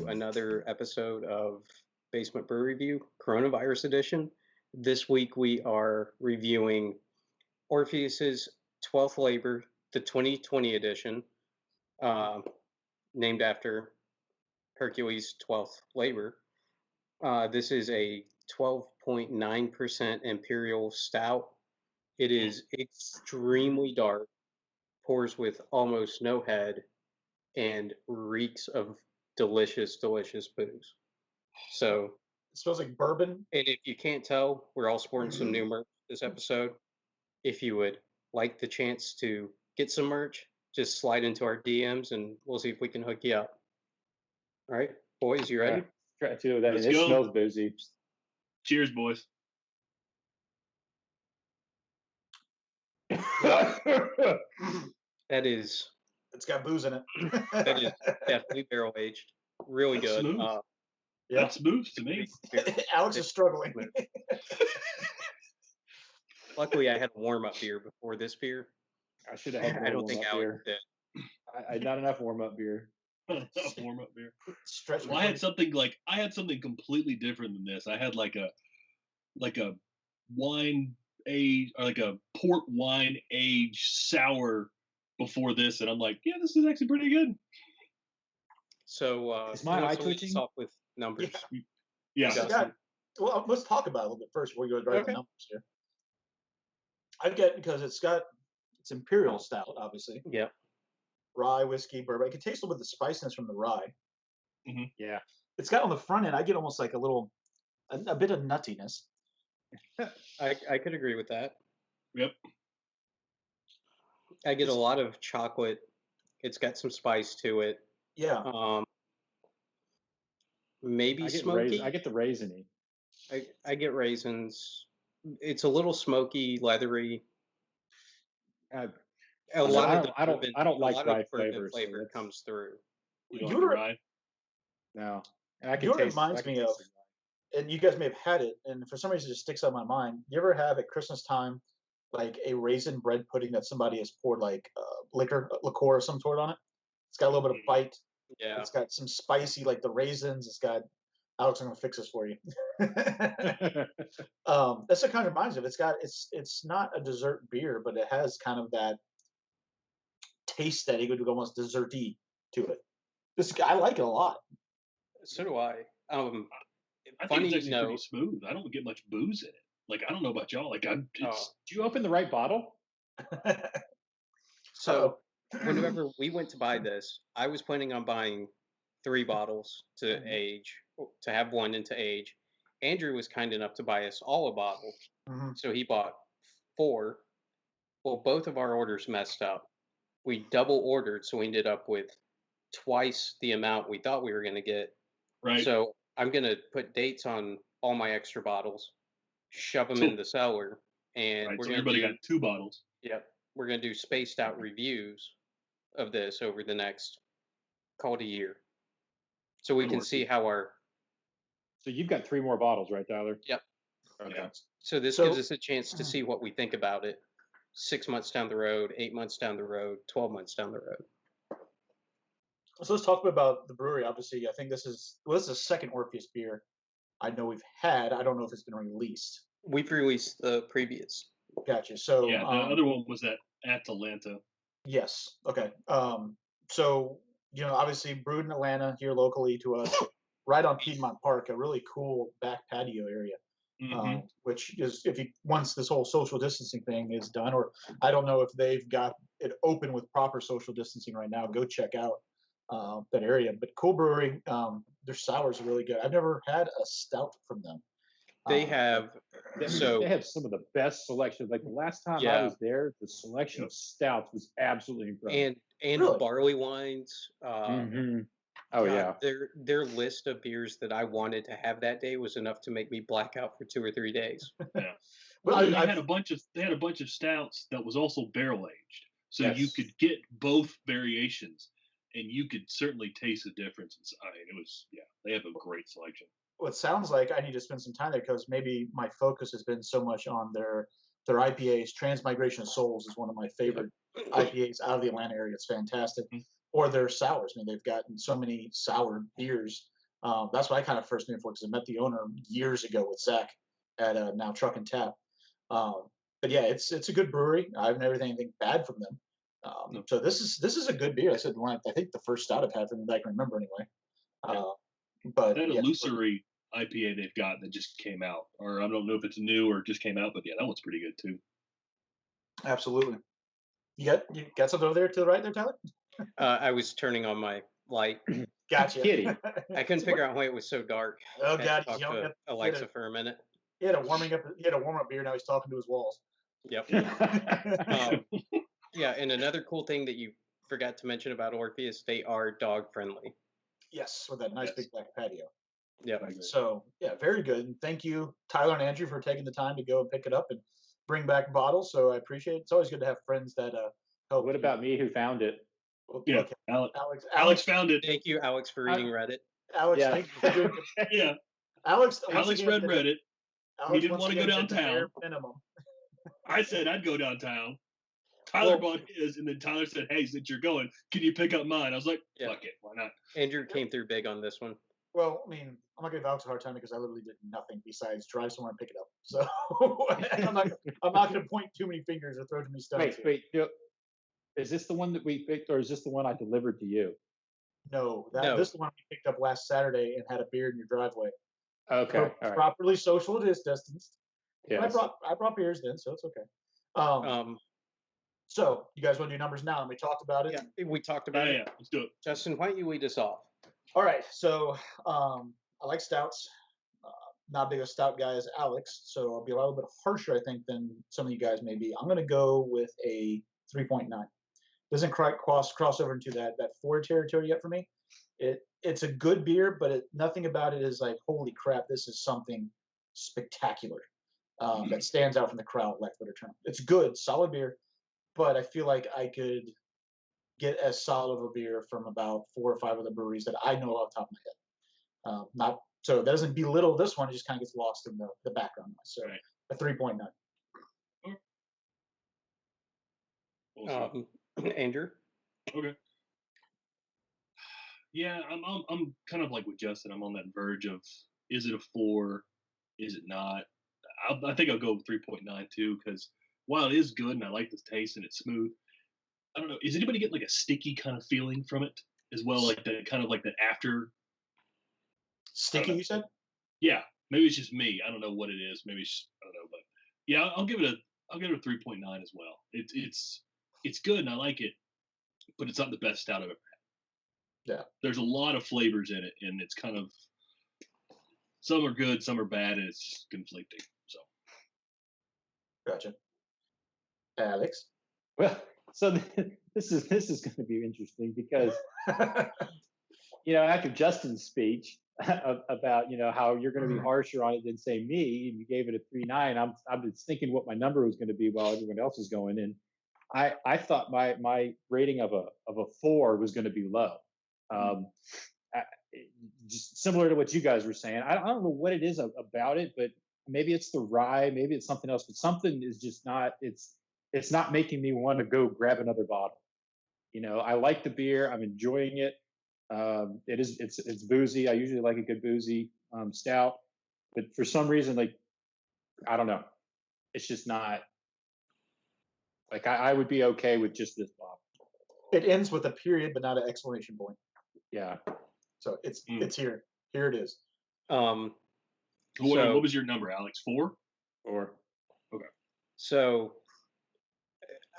another episode of Basement Brew Review, Coronavirus Edition. This week we are reviewing Orpheus's 12th Labor, the 2020 edition, uh, named after Hercules' 12th Labor. This is a 12.9% imperial stout. It is extremely dark, pours with almost no head, and reeks of delicious, delicious booze. So, It smells like bourbon. and if you can't tell, we're all sporting some new merch this episode. If you would like the chance to get some merch, just slide into our DMs and we'll see if we can hook you up. All right, boys, you ready? Try to that. Let's It go. smells boozy. Cheers, boys. That is It's got booze in it. that is definitely barrel aged. Really That's good. smooth. Yeah. That's smooth to me. Alex is struggling. Luckily, I had a warm up beer before this beer. I should have had I don't think warm-up Alex beer. did. Not enough warm up beer. Warm up beer. Stretch. Well, I had something completely different than this. I had like a wine age or like a port wine age sour before this, and I'm like, yeah, this is actually pretty good. So, Is my who wants eye to lead us twitching? off with numbers? Yeah. Dustin? Well, let's talk about it a little bit first before we go right to Okay. the numbers here. I get because it's imperial stout, obviously. Yeah. Rye, whiskey, bourbon. I can taste a little bit of the spiciness from the rye. Yeah. It's got on the front end, I get almost like a bit of nuttiness. I could agree with that. Yep. I get a lot of chocolate. It's got some spice to it. Yeah. Maybe I get smoky. I get the raisiny. I get raisins. It's a little smoky, leathery. I A lot of the I don't bourbon- I don't a like lot of rye bourbon flavors. so flavor that's- comes through. You want You're- the rye? No. And I You know what it taste- reminds I can me taste of? the rye. And you guys may have had it, and for some reason it just sticks out in my mind. You ever have at Christmas time like a raisin bread pudding that somebody has poured like liquor of some sort on it? It's got a little bit of bite. Yeah. It's got some spicy, like the raisins. It's got Alex. I'm gonna fix this for you. That's what kind of reminds me of. It's not a dessert beer, but it has kind of that taste that it would almost desserty to it. I like it a lot. So do I. I think Funny it's actually note. pretty smooth. I don't get much booze in it. Like, I don't know about y'all. Like, Oh. Did you open the right bottle? So whenever we went to buy this, I was planning on buying 3 bottles to age, to have one and to age. Andrew was kind enough to buy us all a bottle, Mhm. so he bought 4. Well, both of our orders messed up. We double ordered, so we ended up with twice the amount we thought we were going to get. right? So I'm going to put dates on all my extra bottles, shove them in the cellar, and Right, we're so going everybody to got 2 bottles. Yep. We're going to do spaced out reviews of this over the next, call it a year. So we Good can work. see how our, So you've got 3 more bottles, right, Tyler? Yep. Okay. Yeah. so this So- gives us a chance to see what we think about it 6 months down the road, 8 months down the road, 12 months down the road. So let's talk about the brewery. Obviously, I think this is the second Orpheus beer I know we've had. I don't know if it's been released. We've released the previous. Gotcha. So Yeah, the other one was at Atalanta. yes. Okay. So obviously brewed in Atlanta here locally to us, right on Piedmont Park, a really cool back patio area. Mhm. Which is once this whole social distancing thing is done, or I don't know if they've got it open with proper social distancing right now. Go check out that area. But cool brewery. Their sours are really good. I've never had a stout from them. They have, so They have some of the best selections. Like the last time I Yeah. was there, the selection of stouts was absolutely incredible. and Really? barley wines. Mhm. Oh God, yeah. their list of beers that I wanted to have that day was enough to make me black out for 2 or 3 days. Yeah. Well, Well, they I've- had a bunch of stouts that was also barrel aged, so you Yes. could get both variations, and you could certainly taste the difference. It was they have a great selection. Well, it sounds like I need to spend some time there because maybe my focus has been so much on their IPAs. Transmigration of Souls is one of my favorite IPAs out of the Atlanta area. It's fantastic. Mhm. Or their sours. I mean, they've gotten so many sour beers That's what I kind of first knew for because I met the owner years ago with Zach at now Truck and Tap. But yeah, it's a good brewery. I've never had anything bad from them. No. So this is a good beer. I said I think the first stout I've had from them that I can remember anyway. But They had a yeah, illusory IPA they've got that just came out, or I don't know if it's new or just came out, but yeah, that one's pretty good too. absolutely. You got something over there to the right there, Tyler? I was turning on my light. Gotcha. Kitty. I couldn't figure out why it was so dark. Oh I had God, to talk you to know, Alexa for a minute. he had a warm up beer. Now he's talking to his walls. Yep. Yeah, and another cool thing that you forgot to mention about Orpheus, they are dog friendly. Yes, with that nice Yes. big black patio. Yep. So yeah, very good. And thank you, Tyler and Andrew, for taking the time to go and pick it up and bring back bottles. So I appreciate it. It's always good to have friends that help. What about me who found it? Yeah, Okay. Alex found it. Thank you, Alex, for reading Reddit. Alex, Yeah. thank you for doing it. Yeah, Alex Alex read Reddit. He didn't want to go downtown. Minimum. I said I'd go downtown. Tyler bought his, and then Tyler said, "Hey, since you're going, can you pick up mine?" I was like, Yeah. "Fuck it, why not?" Andrew came through big on this one. Well, I mean, I'm not giving Alex a hard time because I literally did nothing besides drive somewhere and pick it up. So I'm not going to point too many fingers or throw too many stones. Wait. Is this the one that we picked, or is this the one I delivered to you? No, No. this is the one we picked up last Saturday and had a beer in your driveway. Okay, So all right. properly social distanced. Yes. I brought beers then, so it's okay. So you guys want to do numbers now? And we talked about it. Yeah, we talked about it. Yeah, let's do it. Justin, why don't you lead us off? All right. So I like stouts. Not big a stout guy as Alex, so I'll be a little bit harsher, I think, than some of you guys may be. I'm going to go with a 3.9. Doesn't quite cross over into that 4 territory yet for me. It's a good beer, but nothing about it is like, holy crap, this is something spectacular that stands out from the crowd, lack of a better term. It's good, solid beer, but I feel like I could get as solid of a beer from about 4 or 5 other breweries that I know off the top of my head. Not so that doesn't belittle this one; it just kind of gets lost in the background. So Right. a 3.9. Andrew? Okay. Yeah, I'm kind of like with Justin. I'm on that verge of, is it a 4? Is it not? I think I'll go with 3.9 too, because while it is good and I like the taste and it's smooth, I don't know. Is anybody getting like a sticky kind of feeling from it as well? Like the kind of like the after. Sticky, you said? Yeah, maybe it's just me. I don't know what it is. Maybe I don't know, but yeah, I'll give it a 3.9 as well. It's good and I like it, but it's not the best stout I've ever had. Yeah. There's a lot of flavors in it, and it's kind of, some are good, some are bad, and it's just conflicting. So Gotcha. Alex? Well, so this is going to be interesting because after Justin's speech about how you're going to be harsher on it than say me, and you gave it a 3.9. I'm just thinking what my number was going to be while everyone else is going, and I thought my rating of a 4 was going to be low. Just similar to what you guys were saying. I don't know what it is about it, but maybe it's the rye, maybe it's something else, but something is just not. It's not making me want to go grab another bottle. I like the beer. I'm enjoying it. It's boozy. I usually like a good boozy stout, but for some reason, like, I don't know, it's just not. Like I would be okay with just this bottle. It ends with a period, but not an exclamation point. Yeah. So it's here. Here it is. what was your number, Alex? 4? 4. Okay. So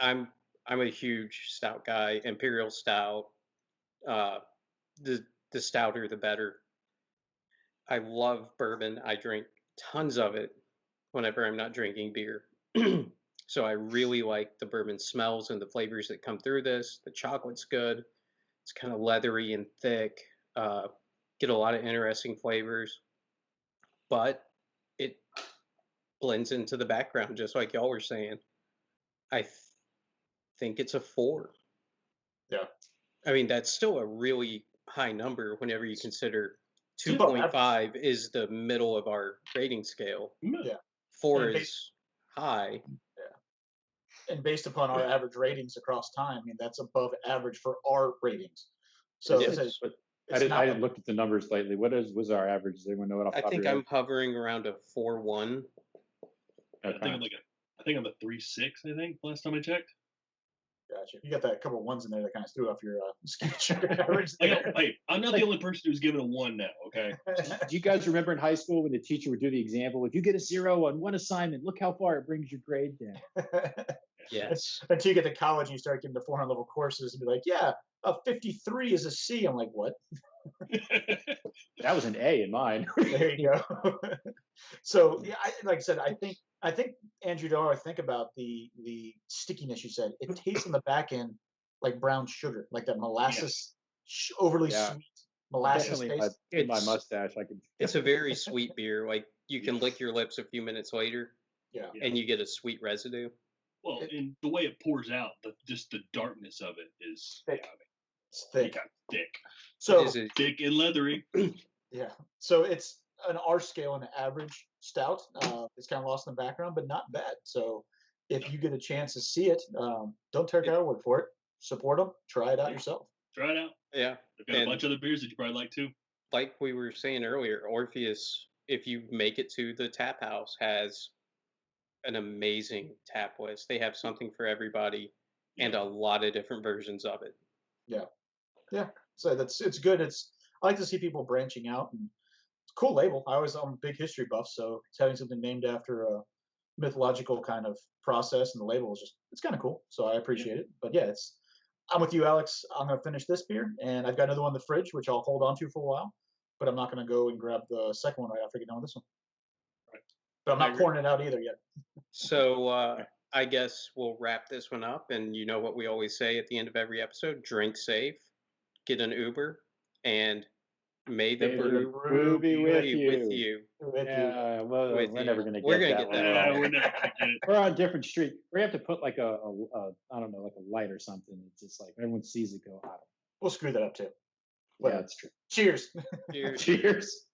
I'm a huge stout guy. Imperial stout. The stouter, the better. I love bourbon. I drink tons of it whenever I'm not drinking beer. So I really like the bourbon smells and the flavors that come through this. The chocolate's good. It's kind of leathery and thick. Get a lot of interesting flavors. But it blends into the background, just like y'all were saying. I think it's a 4. Yeah. I mean, that's still a really high number whenever you consider It's above 2.5 is the middle of our rating scale. Yeah. 4 is high. And based upon our average ratings across time, I mean, that's above average for our ratings. So Yes. I It's didn't. not I didn't look at the numbers lately. Was our average? Does anyone know it off the I top of think your I'm hovering around a 4.1. head? I think I'm a 3.6. I think last time I checked. Gotcha. You got that couple of ones in there that kind of threw off your skin sugar average I there. know, hey, I'm not the only person who's given a 1 now. Okay. Do you guys remember in high school when the teacher would do the example? If you get a 0 on one assignment, look how far it brings your grade down. Yes. Until you get to college and you start getting the 400 level courses and be like, yeah, a 53 is a C. I'm like, what? That was an A in mine. There you go. So yeah, like I said, I think Andrew, the more I think about the stickiness you said, it tastes on the back end like brown sugar, like that molasses, overly Yeah. sweet molasses Definitely taste. in my It's mustache. I can. it's a very sweet beer. Like you can lick your lips a few minutes later, Yeah, Yeah. and you get a sweet residue. Well, It- and the way it pours out, just the darkness of it is Thick. yeah, it's I mean, thick. kind of thick, So Is it? thick and leathery. yeah, so it's an R scale and an average stout. It's kind of lost in the background, but not bad. So if you get a chance to see it, don't take our word for it. Support them. Try it out yourself. Try it out. Yeah. They've got a And bunch of other beers that you probably like too. like we were saying earlier, Orpheus, if you make it to the tap house, has an amazing tap list. They have something for everybody and a lot of different versions of it. Yeah, yeah. So it's good. I like to see people branching out, and it's a cool label. I'm a big history buff, so it's having something named after a mythological kind of process, and the label is it's kind of cool. So I appreciate it. But yeah, I'm with you, Alex. I'm gonna finish this beer, and I've got another one in the fridge, which I'll hold on to for a while. But I'm not gonna go and grab the second one right after I get done with this one. Right. But I'm I not agree. pouring it out either yet. So I guess we'll wrap this one up. And you know what we always say at the end of every episode: drink safe, get an Uber, and may the May the brew brew be with be you. with you. With you. Yeah, well, With we're you. never gonna We're get gonna that get one. that Yeah, one. we're never gonna get it. We're on a different street. We have to put like a I don't know, like a light or something. It's just like everyone sees it go. I don't We'll screw that up too. know. Yeah, Whatever. that's true. Cheers. Cheers. Cheers.